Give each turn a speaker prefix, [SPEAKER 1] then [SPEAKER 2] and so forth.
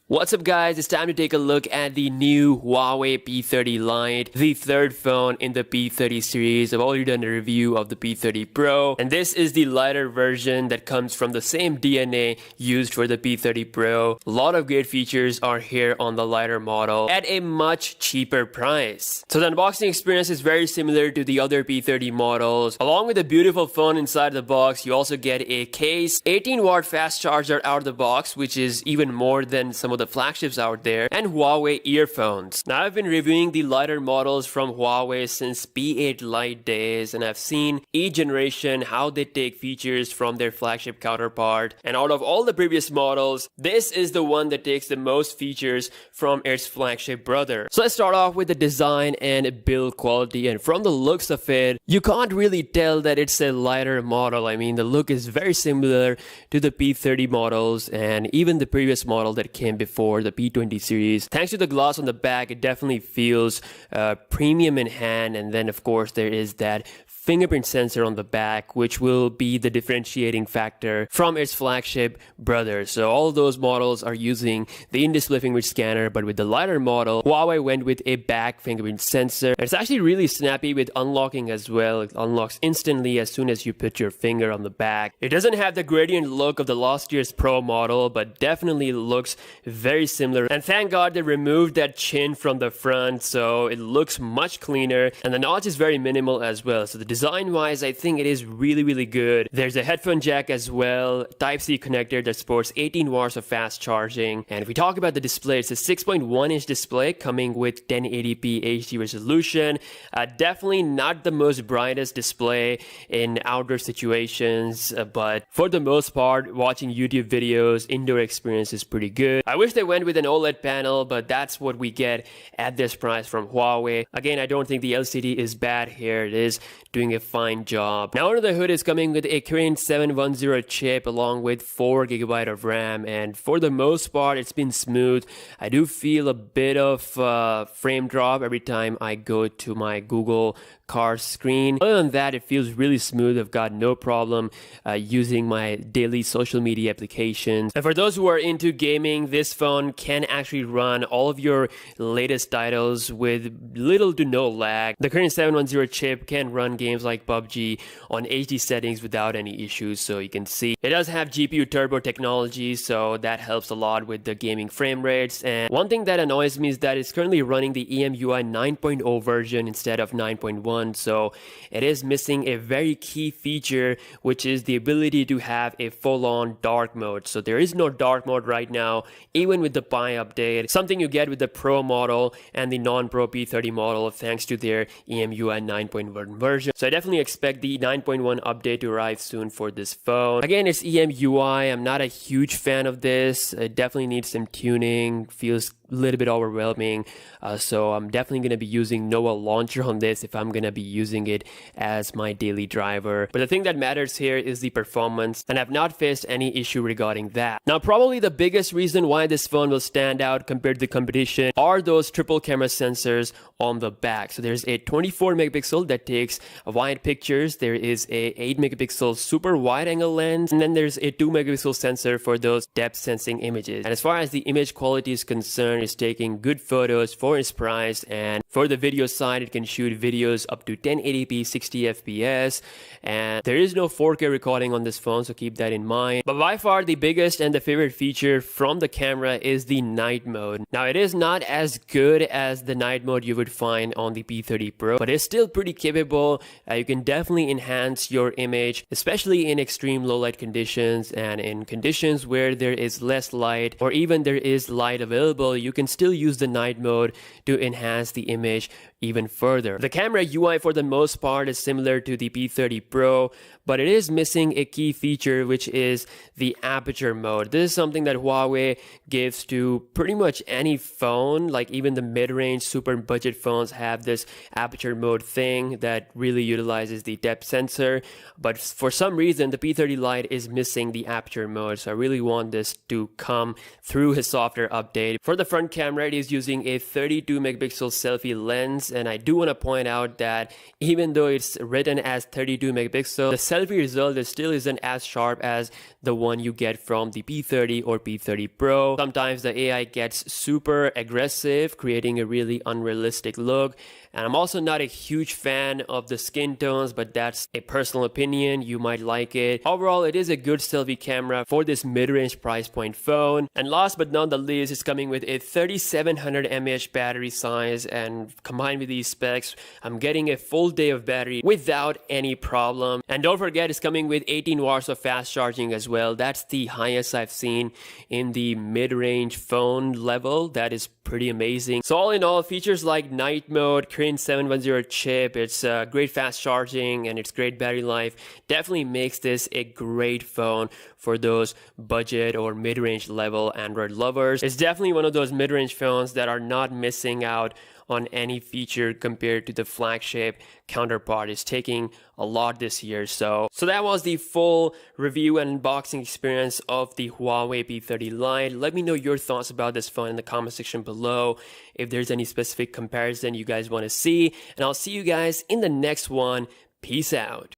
[SPEAKER 1] What's up guys, it's time to take a look at the new Huawei P30 Lite, the third phone in the P30 series. I've already done a review of the P30 Pro, and this is the lighter version that comes from the same DNA used for the P30 Pro. A lot of great features are here on the lighter model at a much cheaper price. So the unboxing experience is very similar to the other P30 models. Along with a beautiful phone inside the box, you also get a case, 18-watt fast charger out of the box, which is even more than some of the flagships out there, and Huawei earphones. Now I've been reviewing the lighter models from Huawei since P8 Lite days, and I've seen each generation how they take features from their flagship counterpart, and out of all the previous models, this is the one that takes the most features from its flagship brother. So let's start off with the design and build quality, and from the looks of it, you can't really tell that it's a lighter model. I mean, the look is very similar to the P30 models and even the previous model that came before, the P20 series. Thanks to the gloss on the back, it definitely feels premium in hand, and then of course there is that fingerprint sensor on the back, which will be the differentiating factor from its flagship brother. So all those models are using the in-display fingerprint scanner, but with the lighter model, Huawei went with a back fingerprint sensor. It's actually really snappy with unlocking as well. It unlocks instantly as soon as you put your finger on the back. It doesn't have the gradient look of the last year's Pro model, but definitely looks very similar. And thank God they removed that chin from the front, so it looks much cleaner, and the notch is very minimal as well. So the design wise, I think it is really good. There's a headphone jack as well, Type-C connector that supports 18 watts of fast charging. And if we talk about the display, it's a 6.1 inch display coming with 1080p HD resolution. Definitely not the most brightest display in outdoor situations, but for the most part, watching YouTube videos, indoor experience is pretty good. I wish they went with an OLED panel, but that's what we get at this price from Huawei. Again, I don't think the LCD is bad here. It is doing a fine job. Now under the hood is coming with a Kirin 710 chip along with 4GB of RAM, and for the most part it's been smooth. I do feel a bit of frame drop every time I go to my Google car screen. Other than that, it feels really smooth. I've got no problem using my daily social media applications. And for those who are into gaming, this phone can actually run all of your latest titles with little to no lag. The Kirin 710 chip can run games like PUBG on HD settings without any issues. So you can see it does have GPU turbo technology, so that helps a lot with the gaming frame rates. And one thing that annoys me is that it's currently running the EMUI 9.0 version instead of 9.1. So it is missing a very key feature, which is the ability to have a full-on dark mode. So there is no dark mode right now, even with the Pi update, something you get with the Pro model and the non-Pro P30 model thanks to their EMUI 9.1 version. So I definitely expect the 9.1 update to arrive soon for this phone. Again, it's EMUI. I'm not a huge fan of this. It definitely needs some tuning, feels a little bit overwhelming, so I'm definitely going to be using Nova Launcher on this if I'm going to be using it as my daily driver. But the thing that matters here is the performance, and I've not faced any issue regarding that. Now probably the biggest reason why this phone will stand out compared to the competition are those triple camera sensors on the back. So there's a 24 megapixel that takes wide pictures, there is a 8 megapixel super wide angle lens, and then there's a 2 megapixel sensor for those depth sensing images. And as far as the image quality is concerned, it's taking good photos for its price, and for the video side, it can shoot videos up to 1080p 60 fps, and there is no 4K recording on this phone, so keep that in mind. But by far the biggest and the favorite feature from the camera is the night mode. Now it is not as good as the night mode you would find on the P30 Pro, but it's still pretty capable. You can definitely enhance your image, especially in extreme low light conditions, and in conditions where there is less light or even there is light available, you can still use the night mode to enhance the image even further. The camera UI for the most part is similar to the P30 Pro, but it is missing a key feature, which is the aperture mode. This is something that Huawei gives to pretty much any phone, like even the mid-range super budget phones have this aperture mode thing that really utilizes the depth sensor, but for some reason the P30 Lite is missing the aperture mode, so I really want this to come through his software update. For the front camera, it is using a 32 megapixel selfie lens, performance, and I do want to point out that even though it's written as 32 megapixel, the selfie result still isn't as sharp as the one you get from the P30 or P30 Pro. Sometimes the AI gets super aggressive, creating a really unrealistic look. And I'm also not a huge fan of the skin tones, but that's a personal opinion. You might like it. Overall, it is a good selfie camera for this mid-range price point phone. And last but not the least, it's coming with a 3700 mAh battery size, and combined with these specs, I'm getting a full day of battery without any problem. And don't forget, it's coming with 18 watts of fast charging as well. That's the highest I've seen in the mid-range phone level. That is pretty amazing. So all in all, features like night mode, Kirin 710 chip, it's great fast charging, and it's great battery life definitely makes this a great phone for those budget or mid-range level Android lovers. It's definitely one of those mid-range phones that are not missing out on any feature compared to the flagship counterpart. It's taking a lot this year. So that was the full review and unboxing experience of the Huawei P30 Lite. Let me know your thoughts about this phone in the comment section below. If there's any specific comparison you guys want to see, and I'll see you guys in the next one. Peace out.